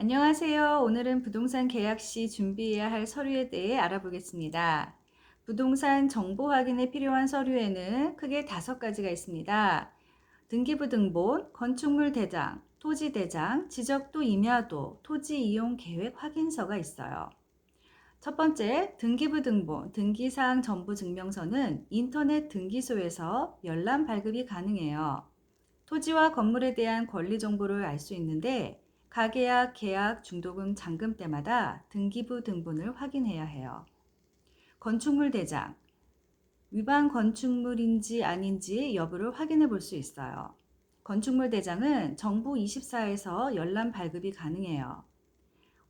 안녕하세요. 오늘은 부동산 계약 시 준비해야 할 서류에 대해 알아보겠습니다. 부동산 정보 확인에 필요한 서류에는 크게 5가지가 있습니다. 등기부등본, 건축물 대장, 토지 대장, 지적도 임야도, 토지 이용 계획 확인서가 있어요. 첫 번째, 등기부등본, 등기사항 전부 증명서는 인터넷 등기소에서 열람 발급이 가능해요. 토지와 건물에 대한 권리 정보를 알 수 있는데 가계약, 계약, 중도금, 잔금 때마다 등기부 등본을 확인해야 해요. 건축물 대장, 위반 건축물인지 아닌지 여부를 확인해 볼 수 있어요. 건축물 대장은 정부 24에서 열람 발급이 가능해요.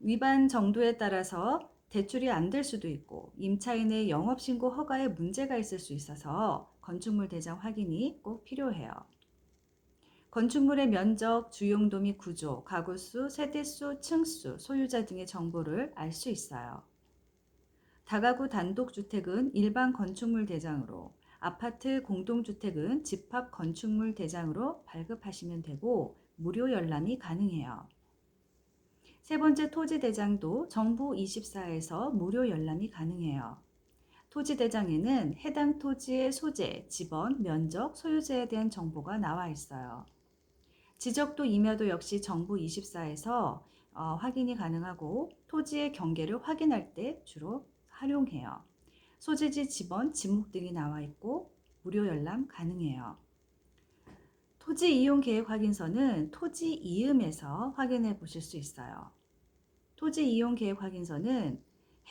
위반 정도에 따라서 대출이 안 될 수도 있고 임차인의 영업신고 허가에 문제가 있을 수 있어서 건축물 대장 확인이 꼭 필요해요. 건축물의 면적, 주용도 및 구조, 가구수, 세대수, 층수, 소유자 등의 정보를 알 수 있어요. 다가구 단독주택은 일반 건축물 대장으로, 아파트 공동주택은 집합 건축물 대장으로 발급하시면 되고 무료 열람이 가능해요. 세 번째 토지 대장도 정부 24에서 무료 열람이 가능해요. 토지 대장에는 해당 토지의 소재, 지번, 면적, 소유자에 대한 정보가 나와 있어요. 지적도 임야도 역시 정부 24에서 확인이 가능하고 토지의 경계를 확인할 때 주로 활용해요. 소재지 지번, 지목 등이 나와 있고 무료 열람 가능해요. 토지 이용 계획 확인서는 토지 이음에서 확인해 보실 수 있어요. 토지 이용 계획 확인서는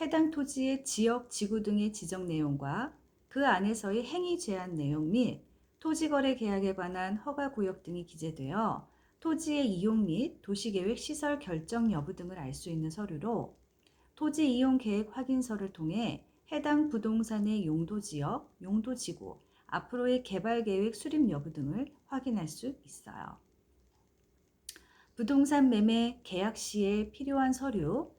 해당 토지의 지역, 지구 등의 지적 내용과 그 안에서의 행위 제한 내용 및 토지거래 계약에 관한 허가 구역 등이 기재되어 토지의 이용 및 도시계획 시설 결정 여부 등을 알 수 있는 서류로 토지 이용 계획 확인서를 통해 해당 부동산의 용도 지역, 용도 지구, 앞으로의 개발 계획 수립 여부 등을 확인할 수 있어요. 부동산 매매 계약 시에 필요한 서류,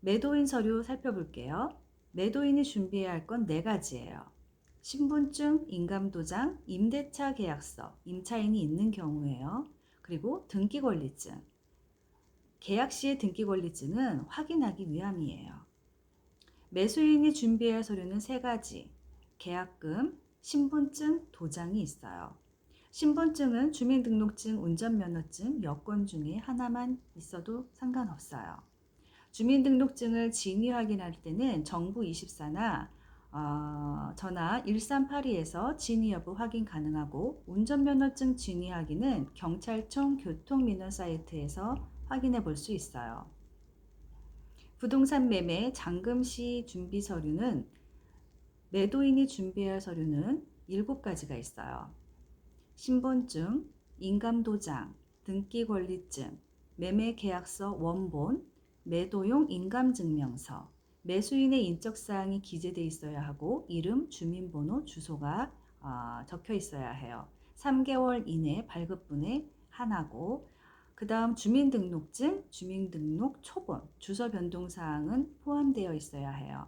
매도인 서류 살펴볼게요. 매도인이 준비해야 할 건 4가지예요. 신분증, 인감도장, 임대차 계약서, 임차인이 있는 경우에요. 그리고 등기권리증. 계약 시의 등기권리증은 확인하기 위함이에요. 매수인이 준비해야 할 서류는 3가지. 계약금, 신분증, 도장이 있어요. 신분증은 주민등록증, 운전면허증, 여권 중에 하나만 있어도 상관없어요. 주민등록증을 진위 확인할 때는 정부 24나 전화 1382에서 진위 여부 확인 가능하고 운전면허증 진위 확인은 경찰청 교통민원 사이트에서 확인해 볼 수 있어요. 부동산 매매 잔금 시 준비 서류는 매도인이 준비할 서류는 7가지가 있어요. 신분증, 인감도장, 등기권리증, 매매계약서 원본, 매도용 인감증명서, 매수인의 인적사항이 기재되어 있어야 하고 이름, 주민번호, 주소가 적혀 있어야 해요. 3개월 이내 발급분에 하나고 그 다음 주민등록증, 주민등록 초본, 주소 변동사항은 포함되어 있어야 해요.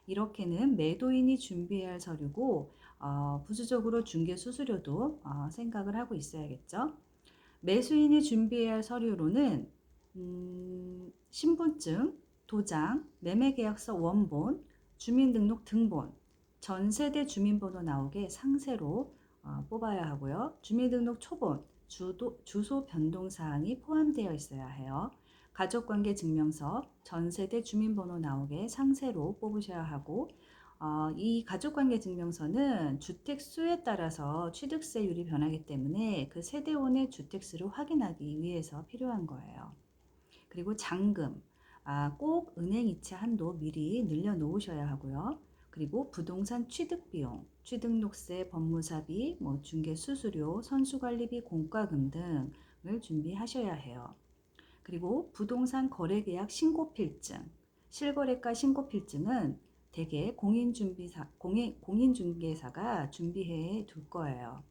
이렇게는 매도인이 준비해야 할 서류고 부수적으로 중개 수수료도 생각을 하고 있어야겠죠. 매수인이 준비해야 할 서류로는 신분증, 도장, 매매계약서 원본, 주민등록 등본, 전세대 주민번호 나오게 상세로 뽑아야 하고요. 주민등록 초본, 주소 변동사항이 포함되어 있어야 해요. 가족관계 증명서, 전세대 주민번호 나오게 상세로 뽑으셔야 하고 이 가족관계 증명서는 주택수에 따라서 취득세율이 변하기 때문에 그 세대원의 주택수를 확인하기 위해서 필요한 거예요. 그리고 잔금, 꼭 은행 이체 한도 미리 늘려 놓으셔야 하고요. 그리고 부동산 취득비용, 취득록세, 법무사비, 중개수수료, 선수관리비, 공과금 등을 준비하셔야 해요. 그리고 부동산 거래계약 신고필증, 실거래가 신고필증은 대개 공인중개사가 준비해 둘 거예요.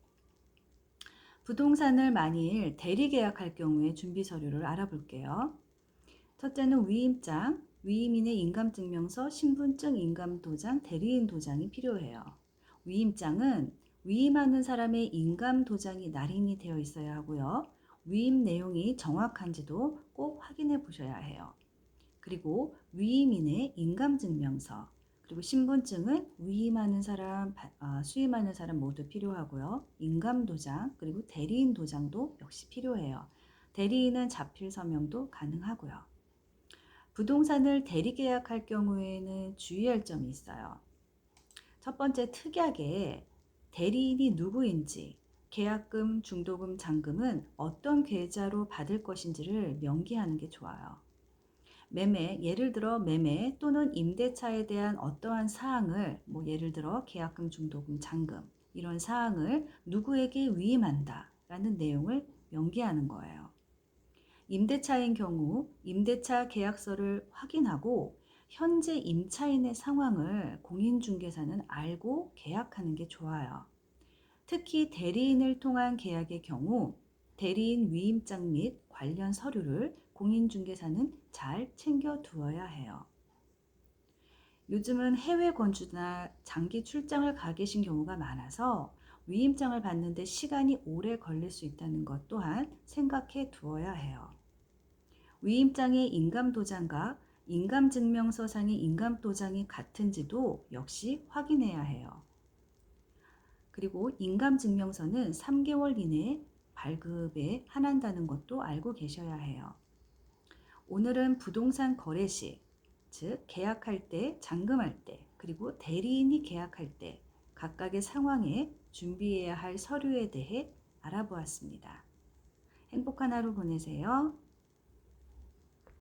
부동산을 만일 대리 계약할 경우에 준비 서류를 알아볼게요. 첫째는 위임장, 위임인의 인감증명서, 신분증, 인감도장, 대리인 도장이 필요해요. 위임장은 위임하는 사람의 인감도장이 날인이 되어 있어야 하고요. 위임 내용이 정확한지도 꼭 확인해 보셔야 해요. 그리고 위임인의 인감증명서, 그리고 신분증은 위임하는 사람, 수임하는 사람 모두 필요하고요. 인감도장, 그리고 대리인 도장도 역시 필요해요. 대리인은 자필 서명도 가능하고요. 부동산을 대리 계약할 경우에는 주의할 점이 있어요. 첫 번째, 특약에 대리인이 누구인지, 계약금, 중도금, 잔금은 어떤 계좌로 받을 것인지를 명기하는 게 좋아요. 매매, 예를 들어 매매 또는 임대차에 대한 어떠한 사항을, 예를 들어 계약금, 중도금, 잔금 이런 사항을 누구에게 위임한다 라는 내용을 명기하는 거예요. 임대차인 경우 임대차 계약서를 확인하고 현재 임차인의 상황을 공인중개사는 알고 계약하는 게 좋아요. 특히 대리인을 통한 계약의 경우 대리인 위임장 및 관련 서류를 공인중개사는 잘 챙겨 두어야 해요. 요즘은 해외 건주나 장기 출장을 가 계신 경우가 많아서 위임장을 받는데 시간이 오래 걸릴 수 있다는 것 또한 생각해 두어야 해요. 위임장의 인감도장과 인감증명서상의 인감도장이 같은지도 역시 확인해야 해요. 그리고 인감증명서는 3개월 이내에 발급에 한한다는 것도 알고 계셔야 해요. 오늘은 부동산 거래 시, 즉 계약할 때, 잔금할 때, 그리고 대리인이 계약할 때 각각의 상황에 준비해야 할 서류에 대해 알아보았습니다. 행복한 하루 보내세요.